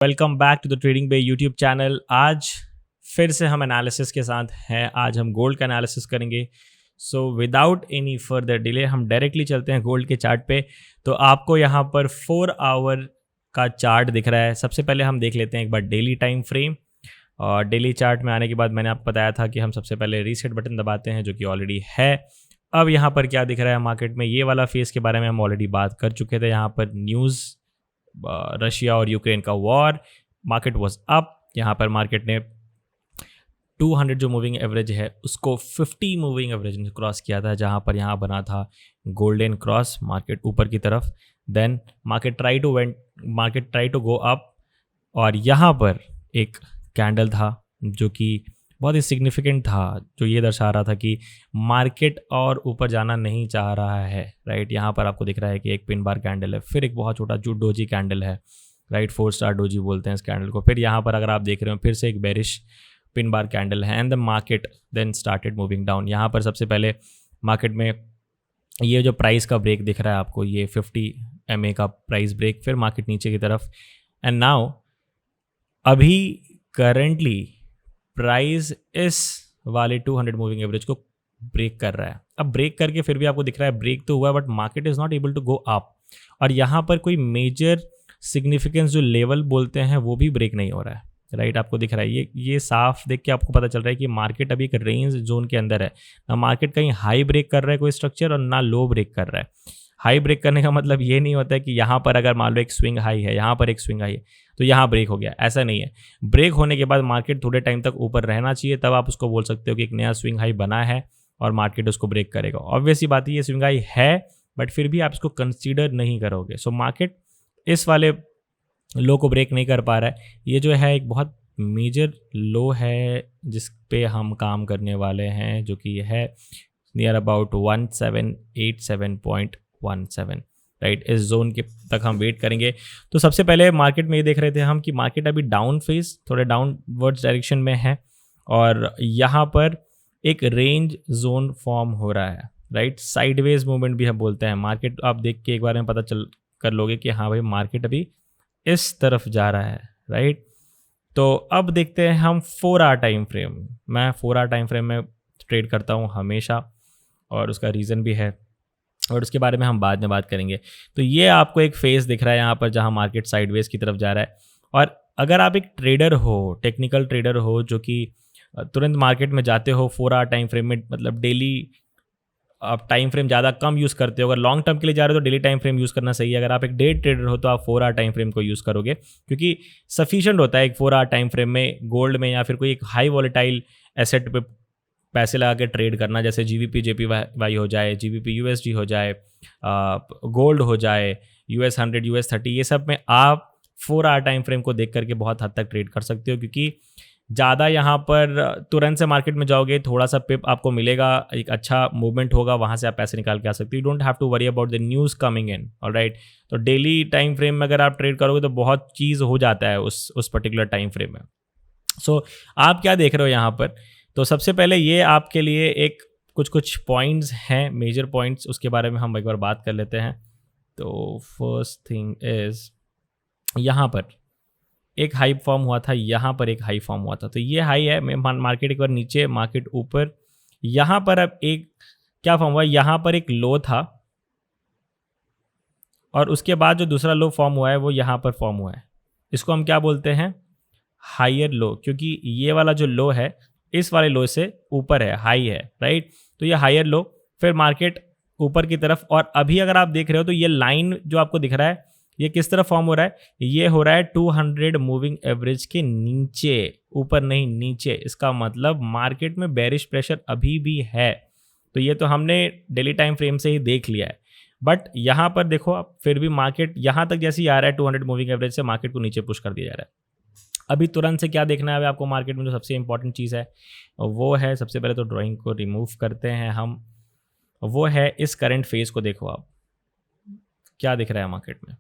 Welcome back to the Trading Bay YouTube channel. आज फिर से हम एनालिसिस के साथ हैं। आज हम गोल्ड का एनालिसिस करेंगे। So without any further delay हम डायरेक्टली चलते हैं गोल्ड के चार्ट पे। तो आपको यहाँ पर 4 आवर का चार्ट दिख रहा है। सबसे पहले हम देख लेते हैं एक बार डेली टाइम फ्रेम। और डेली चार्ट में आने के बाद मैंने आपको बताया था कि हम सबसे पहले रीसेट बटन दबाते हैं, जो कि ऑलरेडी है। अब यहाँ पर क्या दिख रहा है मार्केट में, ये वाला फेस के बारे में हम ऑलरेडी बात कर चुके थे। यहाँ पर न्यूज़ रशिया और यूक्रेन का वॉर, मार्केट वाज अप। यहाँ पर मार्केट ने 200 जो मूविंग एवरेज है उसको 50 मूविंग एवरेज ने क्रॉस किया था, जहाँ पर यहाँ बना था गोल्डन क्रॉस, मार्केट ऊपर की तरफ। Then market try to go up, और यहाँ पर एक कैंडल था जो कि बहुत ही सिग्निफिकेंट था, जो ये दर्शा रहा था कि मार्केट और ऊपर जाना नहीं चाह रहा है। राइट, यहाँ पर आपको दिख रहा है कि एक पिन बार कैंडल है, फिर एक बहुत छोटा जो डोजी कैंडल है। राइट, 4 स्टार डोजी बोलते हैं इस कैंडल को। फिर यहाँ पर अगर आप देख रहे हो फिर से एक बेरिश पिन बार कैंडल है, and the market then started moving down. यहाँ पर सबसे पहले मार्केट में ये जो प्राइस का ब्रेक दिख रहा है आपको, ये 50 MA का प्राइस ब्रेक, फिर मार्केट नीचे की तरफ। एंड नाउ अभी करेंटली प्राइस इस वाले 200 मूविंग एवरेज को ब्रेक कर रहा है। अब ब्रेक करके फिर भी आपको दिख रहा है ब्रेक तो हुआ, but market is not able to go up. और यहाँ पर कोई मेजर सिग्निफिकेंस जो लेवल बोलते हैं वो भी ब्रेक नहीं हो रहा है। राइट, आपको दिख रहा है ये साफ देख के आपको पता चल रहा है कि मार्केट अभी एक रेंज जोन के अंदर है। ना मार्केट कहीं हाई ब्रेक कर रहा है कोई स्ट्रक्चर, और ना लो ब्रेक कर रहा है। हाई ब्रेक करने का मतलब ये नहीं होता है कि यहाँ पर अगर मान लो एक स्विंग हाई है, यहाँ पर एक स्विंग हाई है तो यहाँ ब्रेक हो गया, ऐसा नहीं है। ब्रेक होने के बाद मार्केट थोड़े टाइम तक ऊपर रहना चाहिए, तब आप उसको बोल सकते हो कि एक नया स्विंग हाई बना है और मार्केट उसको ब्रेक करेगा। ऑब्वियसली बात है, ये स्विंग हाई है, बट फिर भी आप इसको कंसीडर नहीं करोगे। सो मार्केट इस वाले लो को ब्रेक नहीं कर पा रहा है। ये जो है एक बहुत मेजर लो है जिस पे हम काम करने वाले हैं, जो कि है नियर अबाउट 1787.17। राइट, इस जोन के तक हम वेट करेंगे। तो सबसे पहले मार्केट में ये देख रहे थे हम कि मार्केट अभी डाउन फेस, थोड़े डाउनवर्ड्स डायरेक्शन में है, और यहाँ पर एक रेंज जोन फॉर्म हो रहा है। राइट, साइडवेज मूवमेंट भी हम बोलते हैं। मार्केट आप देख के एक बार में पता चल कर लोगे कि हाँ भाई मार्केट अभी इस तरफ जा रहा है। राइट, तो अब देखते हैं हम 4 आवर टाइम फ्रेम। मैं 4 आवर टाइम फ्रेम में ट्रेड करता हूँ हमेशा, और उसका रीज़न भी है, और उसके बारे में हम बाद में बात करेंगे। तो ये आपको एक फेस दिख रहा है यहाँ पर जहाँ मार्केट साइडवेज की तरफ जा रहा है। और अगर आप एक ट्रेडर हो, टेक्निकल ट्रेडर हो, जो कि तुरंत मार्केट में जाते हो 4 आवर टाइम फ्रेम में, मतलब डेली आप टाइम फ्रेम ज़्यादा कम यूज़ करते हो। अगर लॉन्ग टर्म के लिए जा रहे हो तो डेली टाइम फ्रेम यूज़ करना सही है। अगर आप एक डे ट्रेडर हो तो आप 4 आवर टाइम फ्रेम को यूज़ करोगे, क्योंकि सफिशिएंट होता है एक 4 आवर टाइम फ्रेम में गोल्ड में या फिर कोई एक हाई वॉलेटाइल एसेट पे पैसे लगा के ट्रेड करना, जैसे GBP JPY हो जाए, GBP USD हो जाए, गोल्ड हो जाए, US100 US30, ये सब में आप 4 आवर टाइम फ्रेम को देख करके बहुत हद तक ट्रेड कर सकते हो। क्योंकि ज़्यादा यहाँ पर तुरंत से मार्केट में जाओगे, थोड़ा सा पिप आपको मिलेगा, एक अच्छा मूवमेंट होगा, वहाँ से आप पैसे निकाल के आ सकते हो। You don't have to worry about the news coming in. Alright, तो डेली टाइम फ्रेम में अगर आप ट्रेड करोगे तो बहुत चीज़ हो जाता है उस पर्टिकुलर टाइम फ्रेम में। सो आप क्या देख रहे हो यहाँ पर, तो सबसे पहले ये आपके लिए एक कुछ पॉइंट्स हैं, मेजर पॉइंट्स, उसके बारे में हम एक बार बात कर लेते हैं। तो फर्स्ट थिंग इज़, यहाँ पर एक हाई फॉर्म हुआ था, यहाँ पर एक हाई फॉर्म हुआ था। तो ये हाई है, मार्केट एक बार नीचे, मार्केट ऊपर। यहाँ पर अब एक क्या फॉर्म हुआ, यहाँ पर एक लो था, और उसके बाद जो दूसरा लो फॉर्म हुआ है वो यहाँ पर फॉर्म हुआ है। इसको हम क्या बोलते हैं, हायर लो, क्योंकि ये वाला जो लो है इस वाले लो से ऊपर है, हाई है। राइट, तो ये हायर लो, फिर मार्केट ऊपर की तरफ। और अभी अगर आप देख रहे हो तो ये लाइन जो आपको दिख रहा है, ये किस तरफ फॉर्म हो रहा है, ये हो रहा है 200 मूविंग एवरेज के नीचे, ऊपर नहीं नीचे। इसका मतलब मार्केट में बेरिश प्रेशर अभी भी है। तो ये तो हमने डेली टाइम फ्रेम से ही देख लिया है, बट यहाँ पर देखो आप, फिर भी मार्केट यहाँ तक जैसे ही आ रहा है 200 मूविंग एवरेज से, मार्केट को नीचे पुश कर दिया जा रहा है। अभी तुरंत से क्या देखना है आपको मार्केट में, जो सबसे इंपॉर्टेंट चीज़ है वो है, सबसे पहले तो ड्राइंग को रिमूव करते हैं हम, वो है इस करंट फेज को। देखो आप क्या दिख रहा है मार्केट में,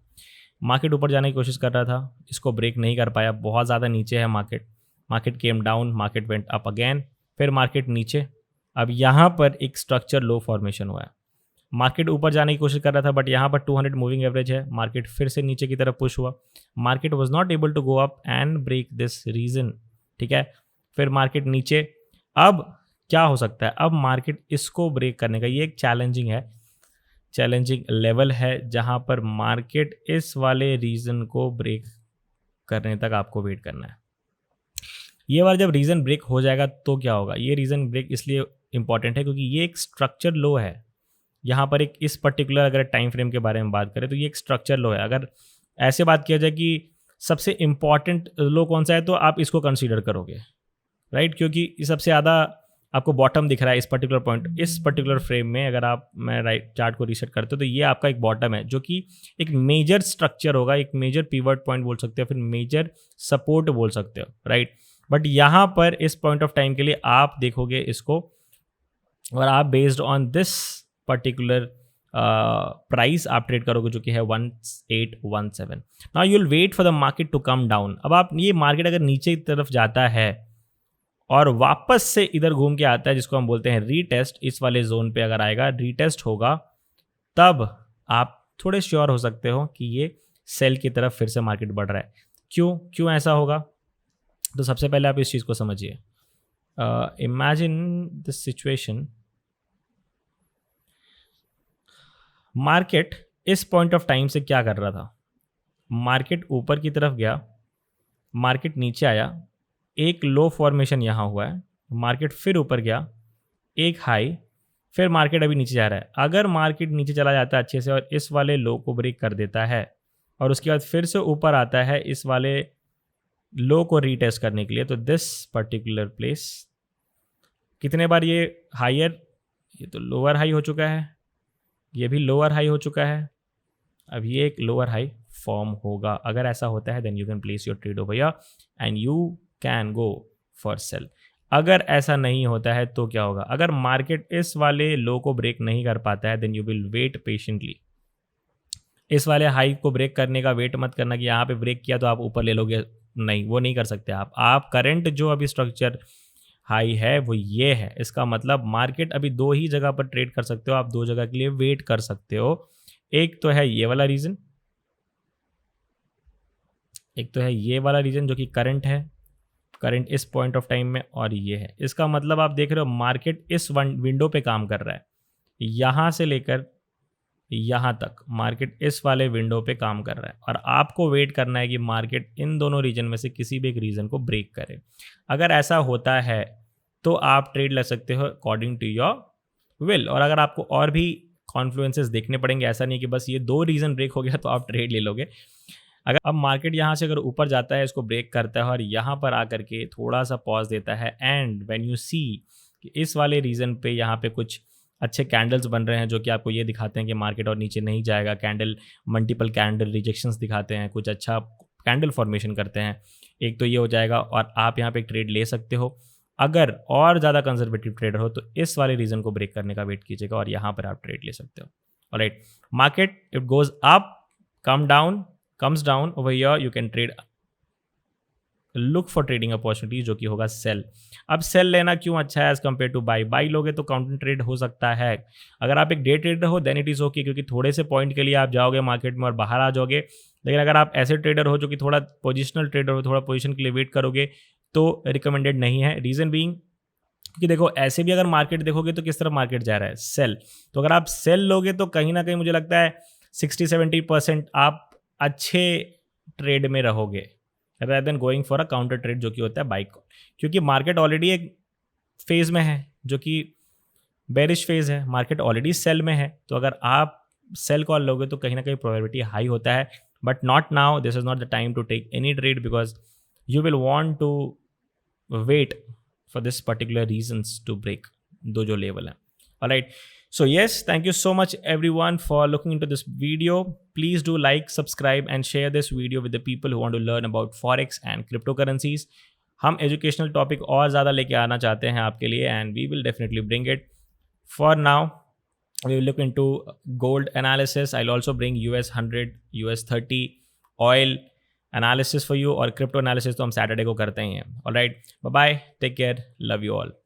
मार्केट ऊपर जाने की कोशिश कर रहा था, इसको ब्रेक नहीं कर पाया, बहुत ज़्यादा नीचे है market. Market came down, market went up again, फिर मार्केट नीचे। अब यहाँ पर एक स्ट्रक्चर लो फॉर्मेशन हुआ है। मार्केट ऊपर जाने की कोशिश कर रहा था, बट यहाँ पर 200 मूविंग एवरेज है, मार्केट फिर से नीचे की तरफ पुश हुआ, market was not able to go up and break this region, ठीक है। फिर मार्केट नीचे, अब क्या हो सकता है, अब मार्केट इसको ब्रेक करने का, ये एक चैलेंजिंग लेवल है जहाँ पर मार्केट इस वाले रीजन को ब्रेक करने तक आपको वेट करना है। ये वाला जब रीजन ब्रेक हो जाएगा तो क्या होगा, ये रीजन ब्रेक इसलिए इंपॉर्टेंट है क्योंकि ये एक स्ट्रक्चर लो है। यहाँ पर एक इस पर्टिकुलर अगर टाइम फ्रेम के बारे में बात करें तो ये एक स्ट्रक्चर लो है। अगर ऐसे बात किया जाए कि सबसे इंपॉर्टेंट लो कौन सा है तो आप इसको कंसीडर करोगे, राइट, क्योंकि सबसे ज़्यादा आपको बॉटम दिख रहा है इस पर्टिकुलर पॉइंट, इस पर्टिकुलर फ्रेम में। अगर आप मैं राइट चार्ट को रीसेट करते हो तो ये आपका एक बॉटम है जो कि एक मेजर स्ट्रक्चर होगा, एक मेजर पिवट पॉइंट बोल सकते हो, फिर मेजर सपोर्ट बोल सकते हो, राइट। बट यहाँ पर इस पॉइंट ऑफ टाइम के लिए आप देखोगे इसको और आप based on this particular price आप ट्रेड करोगे जो कि है 1817। Now you will wait for the market to come down. अब आप ये मार्केट अगर नीचे की तरफ जाता है और वापस से इधर घूम के आता है जिसको हम बोलते हैं रीटेस्ट, इस वाले जोन पे अगर आएगा, रीटेस्ट होगा, तब आप थोड़े श्योर हो सकते हो कि ये सेल की तरफ फिर से मार्केट बढ़ रहा है। क्यों ऐसा होगा, तो सबसे पहले आप इस चीज़ को समझिए। इमेजिन दिस सिचुएशन, मार्केट इस पॉइंट ऑफ टाइम से क्या कर रहा था, मार्केट ऊपर की तरफ गया, मार्केट नीचे आया, एक लो फॉर्मेशन यहाँ हुआ है, मार्केट फिर ऊपर गया, एक हाई, फिर मार्केट अभी नीचे जा रहा है। अगर मार्केट नीचे चला जाता है अच्छे से और इस वाले लो को ब्रेक कर देता है और उसके बाद फिर से ऊपर आता है इस वाले लो को रीटेस्ट करने के लिए, तो दिस पर्टिकुलर प्लेस कितने बार ये हायर, ये तो लोअर हाई हो चुका है, ये भी लोअर हाई हो चुका है, अब ये एक लोअर हाई फॉर्म होगा। अगर ऐसा होता है then you can place your trade over here and you can go for sell. अगर ऐसा नहीं होता है तो क्या होगा, अगर मार्केट इस वाले लो को ब्रेक नहीं कर पाता है then you will wait patiently. इस वाले हाई को ब्रेक करने का वेट मत करना कि यहाँ पे ब्रेक किया तो आप ऊपर ले लोगे, नहीं, वो नहीं कर सकते आप करंट जो अभी स्ट्रक्चर हाई है वो ये है। इसका मतलब मार्केट अभी दो ही जगह पर ट्रेड कर सकते हो, आप दो जगह के लिए वेट कर सकते हो। एक तो है ये वाला रीजन, एक तो है ये वाला रीजन जो कि करंट है, करंट इस पॉइंट ऑफ टाइम में, और ये है। इसका मतलब आप देख रहे हो मार्केट इस विंडो पे काम कर रहा है, यहाँ से लेकर यहाँ तक मार्केट इस वाले विंडो पे काम कर रहा है और आपको वेट करना है कि मार्केट इन दोनों रीजन में से किसी भी एक रीजन को ब्रेक करे। अगर ऐसा होता है तो आप ट्रेड ले सकते हो अकॉर्डिंग टू योर विल। और अगर आपको और भी कॉन्फ्लुएंसेस देखने पड़ेंगे, ऐसा नहीं कि बस ये दो रीजन ब्रेक हो गया तो आप ट्रेड ले लोगे। अगर अब मार्केट यहाँ से अगर ऊपर जाता है, इसको ब्रेक करता है और यहाँ पर आकर के थोड़ा सा पॉज देता है एंड व्हेन यू सी कि इस वाले रीजन पे यहाँ पे कुछ अच्छे कैंडल्स बन रहे हैं जो कि आपको ये दिखाते हैं कि मार्केट और नीचे नहीं जाएगा, कैंडल मल्टीपल कैंडल रिजेक्शंस दिखाते हैं, कुछ अच्छा कैंडल फॉर्मेशन करते हैं, एक तो ये हो जाएगा और आप यहाँ पे एक ट्रेड ले सकते हो। अगर और ज़्यादा कंजर्वेटिव ट्रेडर हो तो इस वाले रीजन को ब्रेक करने का वेट कीजिएगा और यहाँ पर आप ट्रेड ले सकते हो। Alright, market it goes up, comes down over here, you can trade, look for trading opportunities जो कि होगा सेल। अब सेल लेना क्यों अच्छा है एज कम्पेयर टू बाई लोगे तो काउंटर ट्रेड हो सकता है। अगर आप एक डे ट्रेडर हो देन इट इज़ ओके, क्योंकि थोड़े से पॉइंट के लिए आप जाओगे मार्केट में और बाहर आ जाओगे। लेकिन अगर आप ऐसे ट्रेडर हो जो कि थोड़ा पोजिशनल ट्रेडर हो, थोड़ा पोजिशन के लिए वेट करोगे तो रिकमेंडेड नहीं है। रीज़न बीइंग क्योंकि देखो ऐसे भी अगर मार्केट देखोगे तो किस तरफ मार्केट जा रहा है, सेल। तो अगर आप सेल लोगे तो कहीं ना कहीं मुझे लगता है 60-70% आप अच्छे ट्रेड में रहोगे rather than going for a counter trade जो कि होता है बाई कॉल, क्योंकि मार्केट ऑलरेडी एक फेज में है जो कि बेरिश फेज है, मार्केट ऑलरेडी सेल में है। तो अगर आप सेल कॉल लोगे तो कहीं ना कहीं प्रोबेबिलिटी हाई होता है, but not now, this is not the time to take any trade because you will want to wait for this particular regions to break दो जो लेवल है। Alright, so yes, thank you so much everyone for looking into this video. Please do like, subscribe and share this video with the people who want to learn about forex and cryptocurrencies. हम educational topic और ज़्यादा लेके आना चाहते हैं आपके लिए and we will definitely bring it. For now, we will look into gold analysis. I'll also bring US 100, US 30 oil analysis for you, और crypto analysis तो हम Saturday को करते ही हैं। Alright, bye bye, take care, love you all.